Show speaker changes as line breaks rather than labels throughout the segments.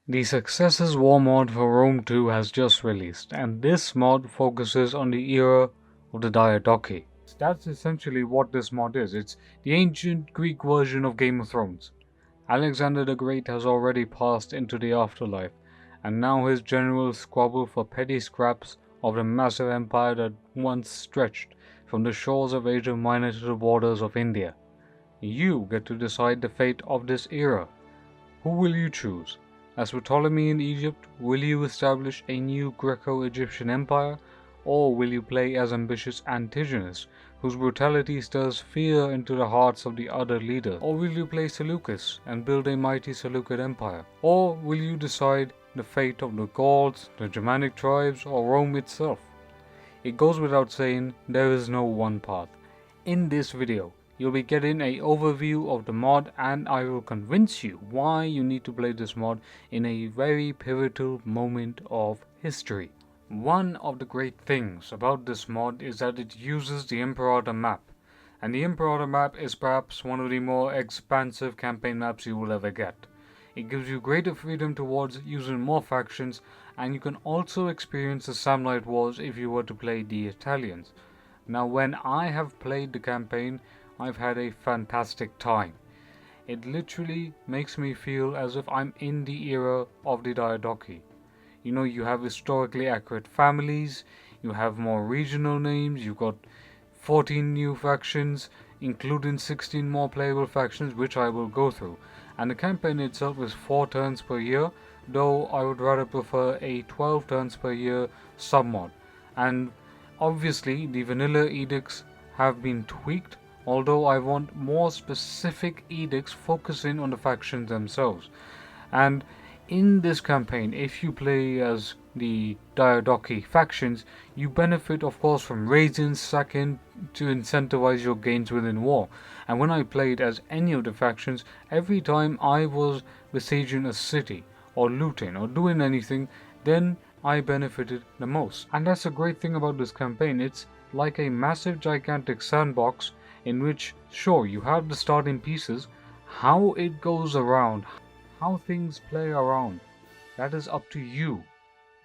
The Successors War Mod for Rome 2 has just released, and this mod focuses on the era of the Diadochi. That's essentially what this mod is. It's the ancient Greek version of Game of Thrones. Alexander the Great has already passed into the afterlife, and now his generals squabble for petty scraps of the massive empire that once stretched from the shores of Asia Minor to the borders of India. You get to decide the fate of this era. Who will you choose? As for Ptolemy in Egypt, will you establish a new Greco-Egyptian Empire, or will you play as ambitious Antiginous, whose brutality stirs fear into the hearts of the other leaders? Or will you play Seleucus and build a mighty Seleucid Empire? Or will you decide the fate of the Gauls, the Germanic tribes, or Rome itself? It goes without saying, there is no one path. In this video, you'll be getting an overview of the mod, and I will convince you why you need to play this mod in a very pivotal moment of history. One of the great things about this mod is that it uses the Imperator map, and the Imperator map is perhaps one of the more expansive campaign maps you will ever get. It gives you greater freedom towards using more factions, and you can also experience the Samnite Wars if you were to play the Italians. Now, when I have played the campaign, I've had a fantastic time. It literally makes me feel as if I'm in the era of the Diadochi. You know, you have historically accurate families, you have more regional names, you've got 14 new factions, including 16 more playable factions, which I will go through. And the campaign itself is 4 turns per year, though I would rather prefer a 12 turns per year submod. And obviously, the vanilla edicts have been tweaked, although I want more specific edicts focusing on the factions themselves. And in this campaign, if you play as the Diadochi factions, you benefit of course from raisins, sacking to incentivize your gains within war. And when I played as any of the factions, every time I was besieging a city or looting or doing anything, then I benefited the most. And that's a great thing about this campaign. It's like a massive gigantic sandbox in which, sure, you have the starting pieces, how it goes around, how things play around, that is up to you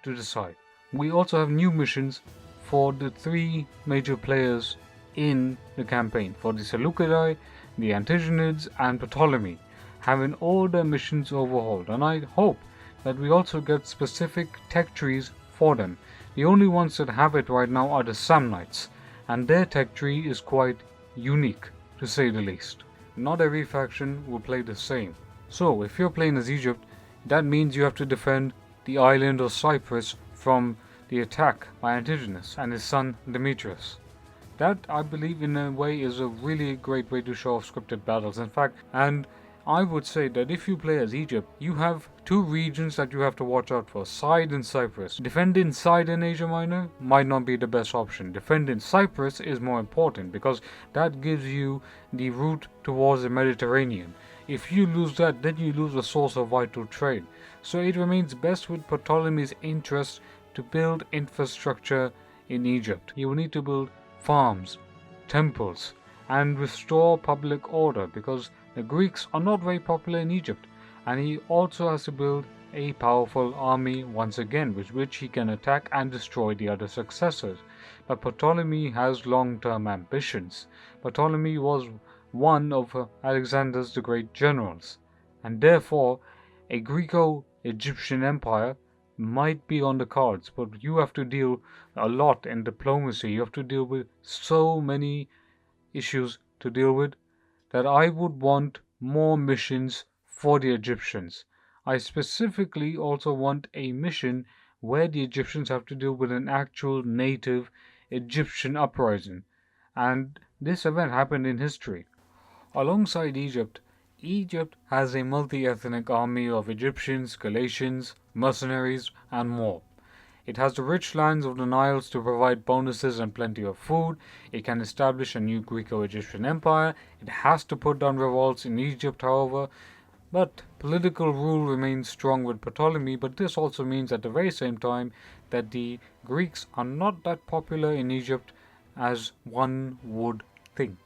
to decide. We also have new missions for the 3 major players in the campaign, for the Selecuids, the Antigonids, and Ptolemy, having all their missions overhauled, and I hope that we also get specific tech trees for them. The only ones that have it right now are the Samnites, and their tech tree is quite unique, to say the least. Not every faction will play the same. So, if you're playing as Egypt, that means you have to defend the island of Cyprus from the attack by Antiginous and his son Demetrius. That, I believe, in a way is a really great way to show off scripted battles. In fact, and I would say that if you play as Egypt, you have 2 regions that you have to watch out for, Side and Cyprus. Defending Side in Asia Minor might not be the best option. Defending Cyprus is more important because that gives you the route towards the Mediterranean. If you lose that, then you lose a source of vital trade. So it remains best with Ptolemy's interest to build infrastructure in Egypt. You will need to build farms, temples, and restore public order because the Greeks are not very popular in Egypt, and he also has to build a powerful army once again with which he can attack and destroy the other successors. But Ptolemy has long-term ambitions. Ptolemy was one of Alexander's the Great generals, and therefore a Greco-Egyptian Empire might be on the cards, but you have to deal a lot in diplomacy. You have to deal with so many issues to deal with that I would want more missions for the Egyptians. I specifically also want a mission where the Egyptians have to deal with an actual native Egyptian uprising, and this event happened in history. Alongside Egypt, Egypt has a multi-ethnic army of Egyptians, Galatians, mercenaries, and more. It has the rich lands of the Niles to provide bonuses and plenty of food. It can establish a new Greco-Egyptian Empire. It has to put down revolts in Egypt, however. But political rule remains strong with Ptolemy, but this also means at the very same time that the Greeks are not that popular in Egypt as one would think.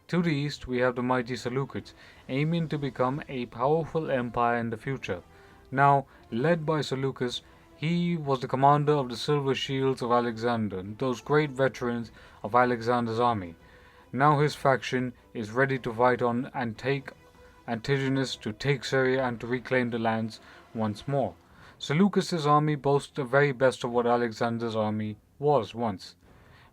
To the east, we have the mighty Selecuids, aiming to become a powerful empire in the future. Now, led by Seleucus, he was the commander of the Silver Shields of Alexander, those great veterans of Alexander's army. Now his faction is ready to fight on and take Antiginous, to take Syria and to reclaim the lands once more. Seleucus's army boasts the very best of what Alexander's army was once.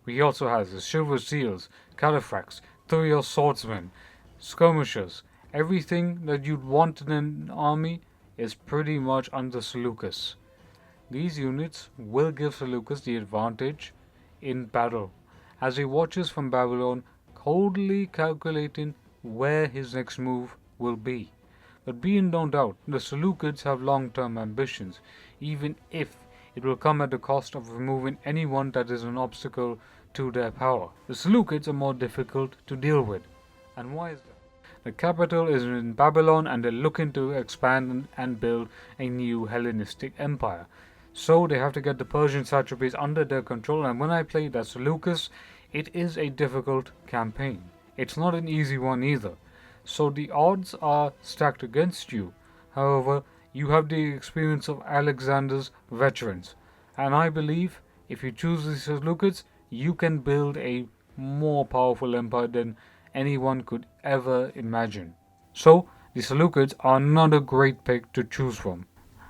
He also has his silver seals, cataphracts, 3 swordsmen, skirmishers. Everything that you'd want in an army is pretty much under Seleucus. These units will give Seleucus the advantage in battle, as he watches from Babylon, coldly calculating where his next move will be. But be in no doubt, the Seleucids have long-term ambitions, even if it will come at the cost of removing anyone that is an obstacle to their power. The Seleucids are more difficult to deal with. And why is that? The capital is in Babylon and they're looking to expand and build a new Hellenistic empire. So they have to get the Persian satrapies under their control, and when I played as Seleucus, it is a difficult campaign. It's not an easy one either. So the odds are stacked against you. However, you have the experience of Alexander's veterans. And I believe if you choose the Seleucids, you can build a more powerful empire than anyone could ever imagine. So, the Seleucids are another great pick to choose from.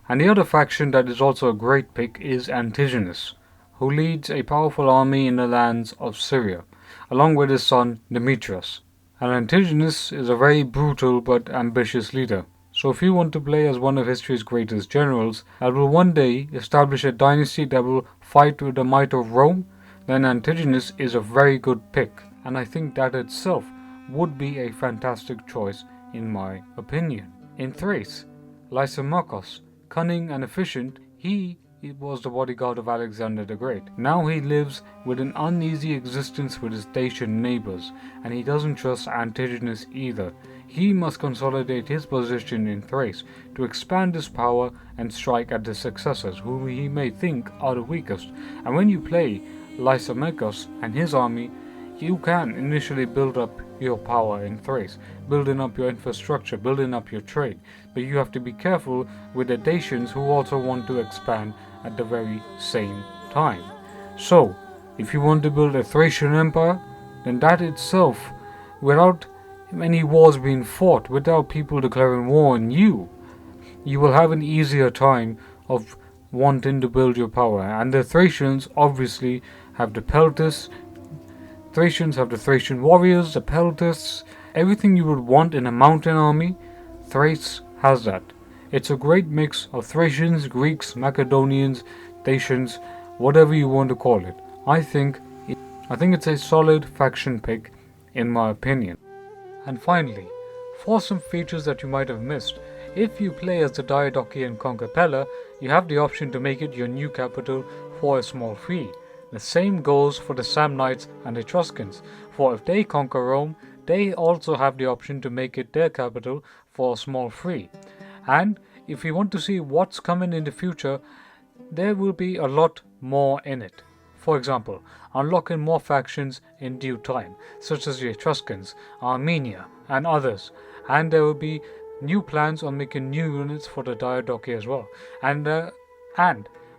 And the other faction that is also a great pick is Antiginous, who leads a powerful army in the lands of Syria, along with his son Demetrius. And Antiginous is a very brutal but ambitious leader. So if you want to play as one of history's greatest generals that will one day establish a dynasty that will fight with the might of Rome, then Antiginous is a very good pick. And I think that itself would be a fantastic choice in my opinion. In Thrace, Lysimachus, cunning and efficient, he was the bodyguard of Alexander the Great. Now he lives with an uneasy existence with his Dacian neighbors, and he doesn't trust Antiginous either. He must consolidate his position in Thrace to expand his power and strike at the successors, whom he may think are the weakest. And when you play Lysimachus and his army, you can initially build up your power in Thrace, building up your infrastructure, building up your trade, but you have to be careful with the Dacians who also want to expand at the very same time. So, if you want to build a Thracian empire, then that itself, without any wars being fought, without people declaring war on you, you will have an easier time of wanting to build your power. And the Thracians obviously have the Peltis. Thracians have the Thracian warriors, the Peltists, everything you would want in a mountain army. Thrace has that. It's a great mix of Thracians, Greeks, Macedonians, Dacians, whatever you want to call it. I think it's a solid faction pick in my opinion. And finally, for some features that you might have missed, if you play as the Diadochi and conquer Pella, you have the option to make it your new capital for a small fee. The same goes for the Samnites and Etruscans, for if they conquer Rome, they also have the option to make it their capital for a small fee. And if you want to see what's coming in the future, there will be a lot more in it. For example, unlocking more factions in due time, such as the Etruscans, Armenia, and others. And there will be new plans on making new units for the Diadochi as well. And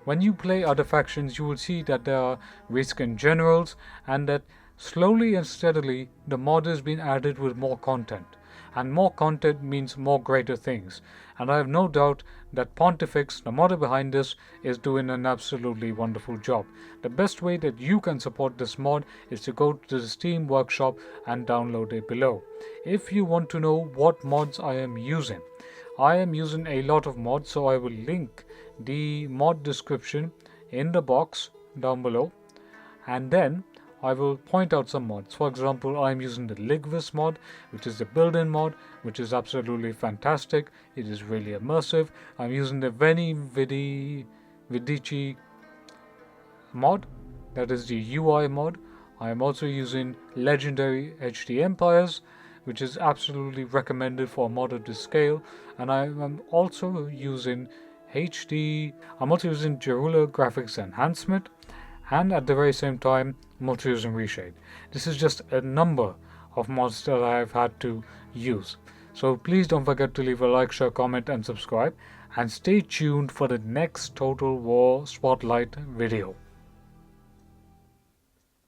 when you play other factions, you will see that there are reskin generals, and that slowly and steadily the mod is being added with more content. And more content means more greater things. And I have no doubt that Pontifex, the modder behind this, is doing an absolutely wonderful job. The best way that you can support this mod is to go to the Steam Workshop and download it below. If you want to know what mods I am using a lot of mods, so I will link the mod description in the box down below, and then I will point out some mods. For example, I am using the Ligvis mod, which is the build-in mod, which is absolutely fantastic. It is really immersive. I'm using the Vidici mod, that is the UI mod. I am also using Legendary HD Empires, which is absolutely recommended for a mod of this scale, and I am also using Jerula Graphics Enhancement, and at the very same time I'm also using Reshade. This is just a number of mods that I have had to use. So please don't forget to leave a like, share, comment and subscribe, and stay tuned for the next Total War Spotlight video.